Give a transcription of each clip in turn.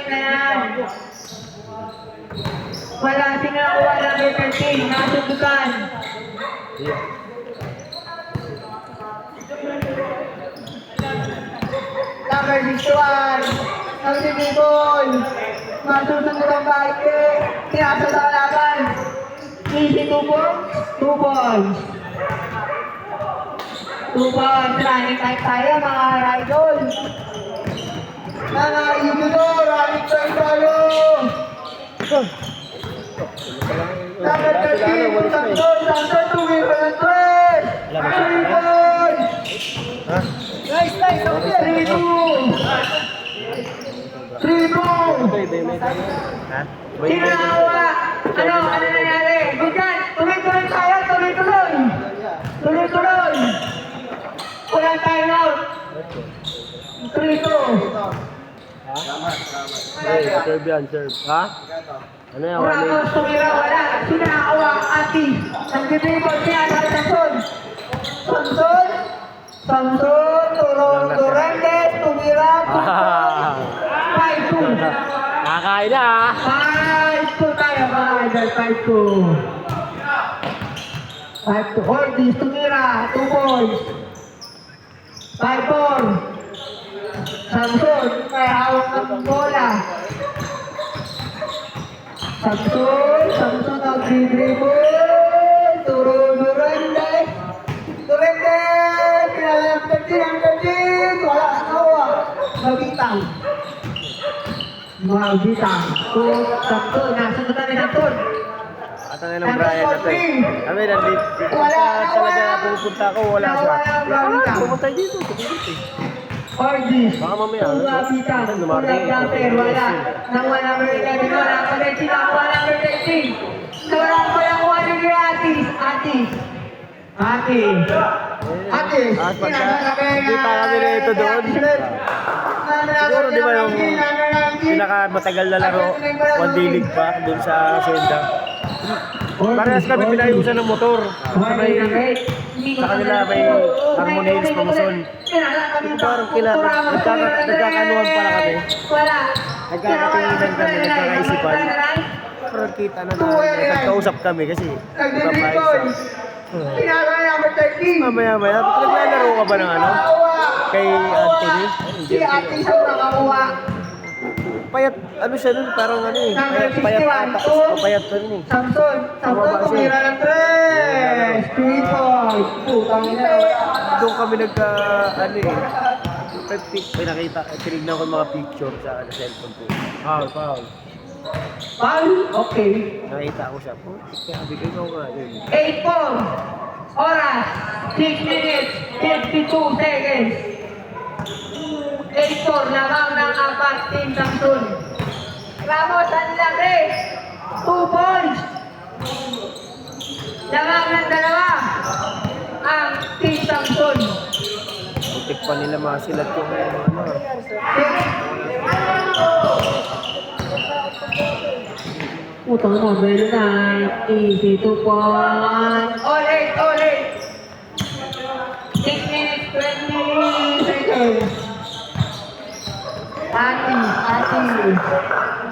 na yan. Wala sinakuha number 13. Nasubukan. Number 61. Nagtitibol. Masusunod ang bike. Tinasa sa kalaban. Easy 2 points. 2 points. 2 points. Running time tayo mga idol. Mga idol. Running time tayo. Number 13. Samson. Tumira ng 3. 3 points. Nice. 3 points. 3 points. Sino nakakuha? Ano nangyari? Good yan. Tuloy-tuloy tayo. Tuloy-tuloy. Walang time out. 3-2. Serve yan, serve. Ha? Ano yan? Ramos, tumira, wala. Sino nakakuha? Ati. Nagdidribble siya. Samson, Torrentes, tumira. 5-2. Nakakain na ha? 5-2 tayo mga idol. 5-2. Ortiz, tumira. 2 points. 5-4. Samson, may hawak ng bola. Samson nag-dribble. Torrentes. Pinalagdag. Wala nakawa. Magbitang. Samson, nasunod ni Samson. At ang ilang Brian na to eh. Kami nandito. Talaga pupunta ako, wala siya. Pupunta dito. Ortiz. Baka mamaya. Magbitang. Wala. Nang 111. Wala ko na sila. 113. Wala ko lang 1 Ate. Kita kami na ito doon. Siguro di ba yung pinaka-matagal na laro, one day league pa, doon sa Senda. Parehas kami pinayusan ng motor. Sa kanila may Harmony Hills Pamuson. Parang nagkakanuhan pala kami. Nagkakatinginan kami, nagkakaisipan. Parang kita na nagkausap kami kasi iba pa Mamaya. Naglalaro ka ba ng ano? Kay Anthony? Si Ate sa nakakuha. Payat, ano siya nun? Parang ano eh. Payat ata. Payat pa rin eh. Samson, tumira ng 3. 3 points. Putang ina. Doon kami ano eh. Pinakita, tinignan ko yung mga picture sa cellphone ko. Foul. Okay. Nakita ko siya po. Kaya bigay ko nga yun. 8-4. Oras. 6 minutes. 52 seconds. 8-4. Lamang ng apat. Team Samson. Ramos, ang laki. 2 points. Lamang ng 2. Ang Team Samson. Putik pa nila masilat yung ano. Utang mo, very nice. Easy 2 points. All 8. 6 minutes, 20 seconds. Ati.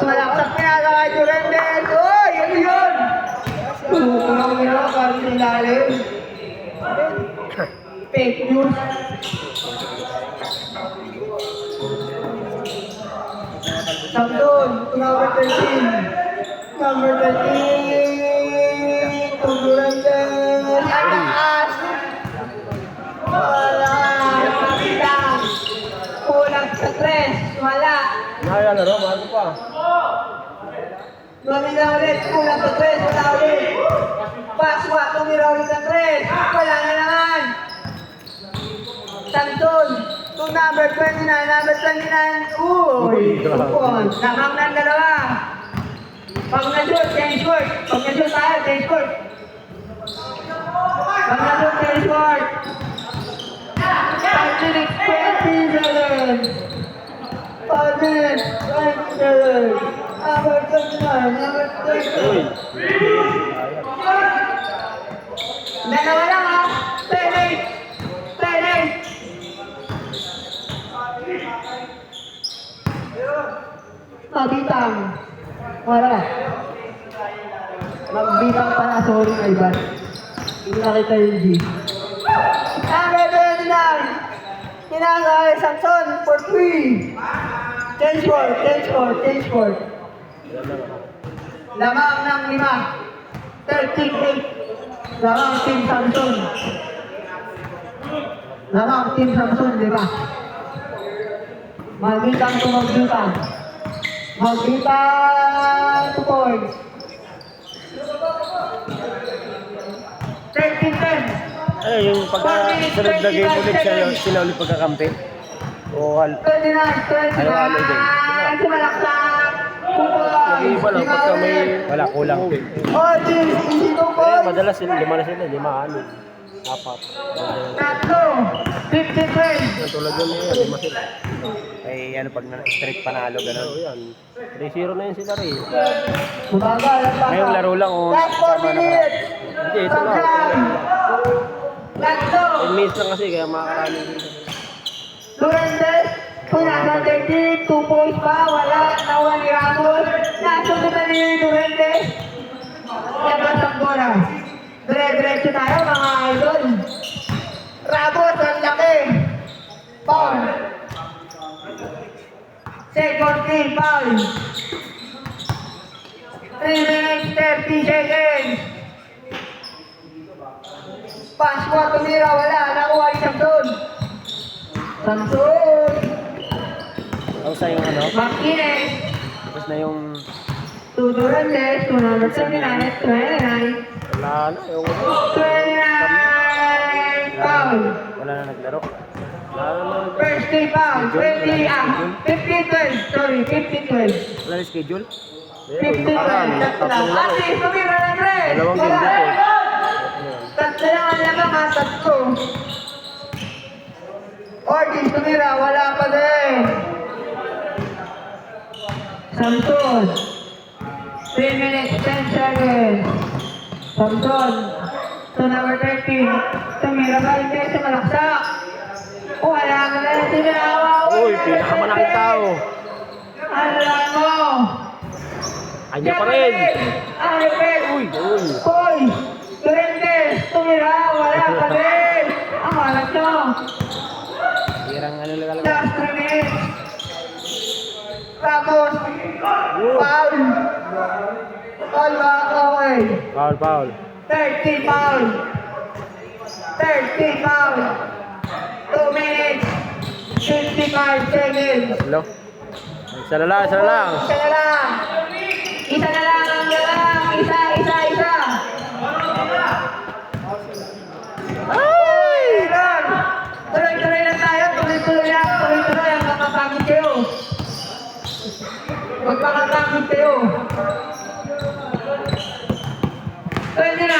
Malakas pinagawa yung Rendes. Uy, ano yun? Tukulong nila, kami nilalim. Fake news. Samson, number 13. Number 13. Rendes. Atakas. Wala. Kapitang. Kulang sa 3. Wala. Laro, bago pa. Tumira ulit. Kulang sa 3. Wala ulit. Paswa. Tumira ulit sa 3. Wala na naman. Samson. Itong number 29. Number 29. Uy. Nakang ng 2. Pag na-shoot, change court. Pag na-shoot tayo, change court. Pag na-shoot, change court. 5 minutes, 20 seconds. 5 minutes, 20 seconds. Number 29, number 30. Dalawa lang ha. 10-8. Mabitang. Wala. Magbitang pala, sorry na iba. Hindi nakita yung G. Number 29. Kinangay Samson for 3. Change court, change court, change court. Lamang ng 5. 13-8. Lamang Team Samson. Lamang Team Samson, 5. Magbitang to magbitang. Magbitang 2 points. 13-10. Ano yung pagka-sunod na game ulit sila ulit pagkakampi? O 29, 29. Halo-halo din. Sumalaksak. Kupon. Iba lang pagka may wala kulang. Oh, James, easy 2 Eh, points. madalas sila, 5 na sila, 5 4. Tatlo. 50-10. Tulad yun eh, 5 sila. Ay ano pag straight panalo gano'n. Oo yan. 3-0 na yun sila rin. Bumagal ang baka. Ngayong laro lang o Last 4 minutes. Hindi, ito lang. Tatlo. 10 minutes lang kasi kaya makakarami din. Durantes. Punasan 13. 2 points pa. Wala. Nawa ni Ramos. Nasunod na ni Durantes. Labas ang bola. Dire-diretso tayo mga idol. Ramos ang laki. Foul. Second team foul. 3 minutes 30 seconds. Pass mo tumira, wala. Nakuha ni Samson. Samson. Tapos na yung ano, Martinez. tapos na yung To Durantes. To number 29. 29. wala na, yung 29. Foul. wala na naglaro. Wala na First team foul. 15-12. Sorry, 15-12. wala na schedule. 15-12. Tatlo. Ate, tumira ng red. Dalawang game Wala. dito. Tatlo lang ang lamang ha, tatlo. Ortiz, tumira, wala pa din. Samson. 3 minutes, 10 seconds. Samson. To number 13. Tumira ba? Hindi, sumalaksak. Wala ka na yung sinawa. Uy, pinakamanakit tao. Ano lang mo? Kanya pa rin. Alfred. Uy, uy. Hoy! Durantes! Tumira! Wala pa din! Ang alat nyo! Hirang ano lang lang. Last 3 minutes! Ramos! Foul! Foul ba? Okay. Foul, foul. 13 foul! 13 foul! 2 minutes! 55 seconds! Hello? Isa na lang, isa na lang. Isa na lang! Isa na lang ang galang! Isa! Ay! Ron! Tuloy-tuloy lang tayo. Tuloy-tuloy lang. Tuloy-tuloy lang. Magpapagod kayo. Magpapagod kayo. 29.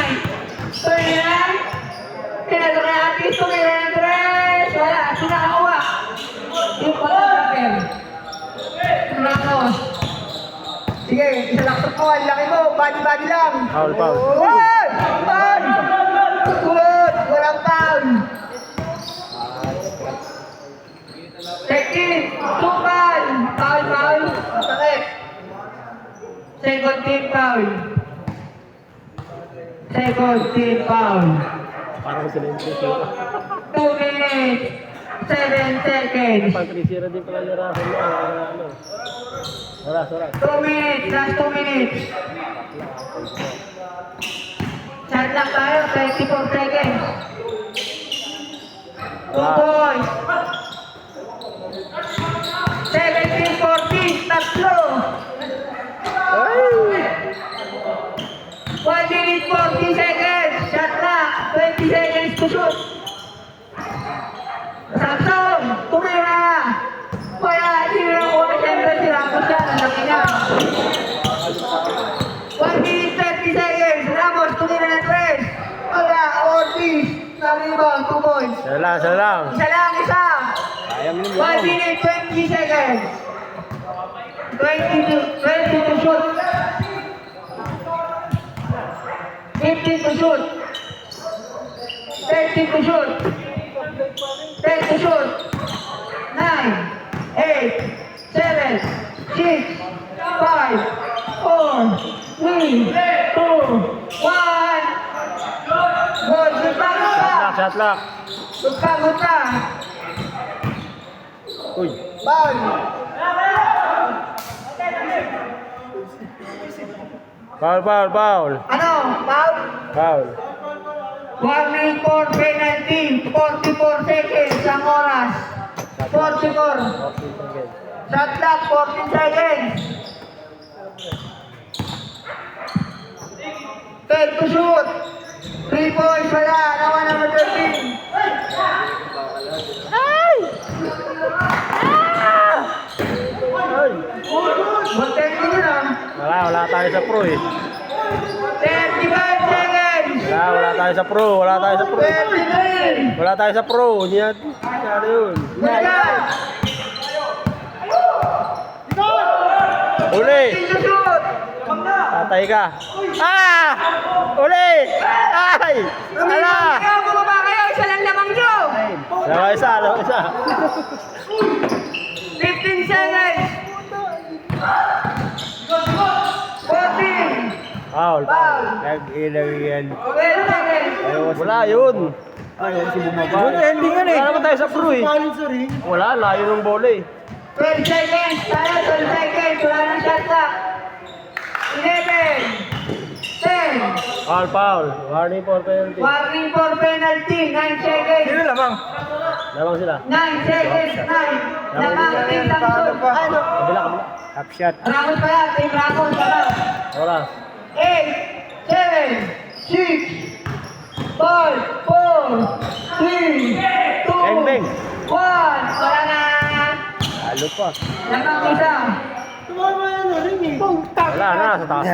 Tinalo kay Atis. Tumira ng tres. Wala. Sinakawa. Yung pag-rapper. Ramos. Sige, isa lang sa ang laki mo. Body lang. Foul, foul. Good! Foul! Good! Walang foul! 13! Tumal! Foul! Sakit! Second team foul. Second team foul. Parang sila yung 2 minutes! 7 seconds! Pang 3-0 din pala nirahan mo. Ano? Oras. 2 minutes! Last 2 minutes! Chat lang tayo, 24 seconds. 2 points. 17-14, tatlo. 1 minute 40 seconds. Shot na. 20 seconds to shoot. Samson, tumira. Kaya, sinirakuha siyempre si Ramos yan. Ang laki niya. 1 minute 30 seconds. Ramos, tumira ng tres. Wala, Ortiz. Na-rebound, 2 points. Isa lang. Isa lang, isa. Kaya mo 1 minute 20 seconds. 20 to shoot. 15 to shoot. 13 to shoot. 10 to shoot. 9, 8, 7, 6, 5, 4, 3, 2, 1. Good, good pa, good pa. Shot lock. Good pa, good pa. Uy. Foul. Foul, foul, foul. Ano? Foul? Foul. Warning for penalty. 44 seconds ang oras. 44. Shot clock, 14 seconds. Take to shoot. 3 points wala. Nawa number 13. Ay. Buntin mo na. Wala tayo sa pro eh. 35 seconds. Wala tayo sa pro. 33. Wala tayo sa pro. Yan. Ano yun? Balikan. Uli! Take to shoot. Tatay ka. Ah! Uli! Ay! Ala! Bumaba kayo. Isa lang lamang nyo. Dalawa isa. 15 seconds. 14. Foul. Foul. Nag-ilagyan. 12 seconds. Wala yun. Ayaw si bumaba. Yun ending yan eh. Wala naman tayo sa pro eh. Wala, layo ng bola eh. 12 seconds. Tayo, 12 seconds. Wala nang shot clock. 11. 10. Foul, foul. Warning for penalty. Warning for penalty. 9 seconds. lamang? Lamang sila. 9 seconds. 9. Lamang Team Samson. Ano? Kabila. Half shot. Ramos pala. Team Ramos pala. Oras. 8, 7, 6, 5, 4, 3, 2, Beng, beng. 1. Wala na. Halo pa. Lamang isa. Wala na, sa taas.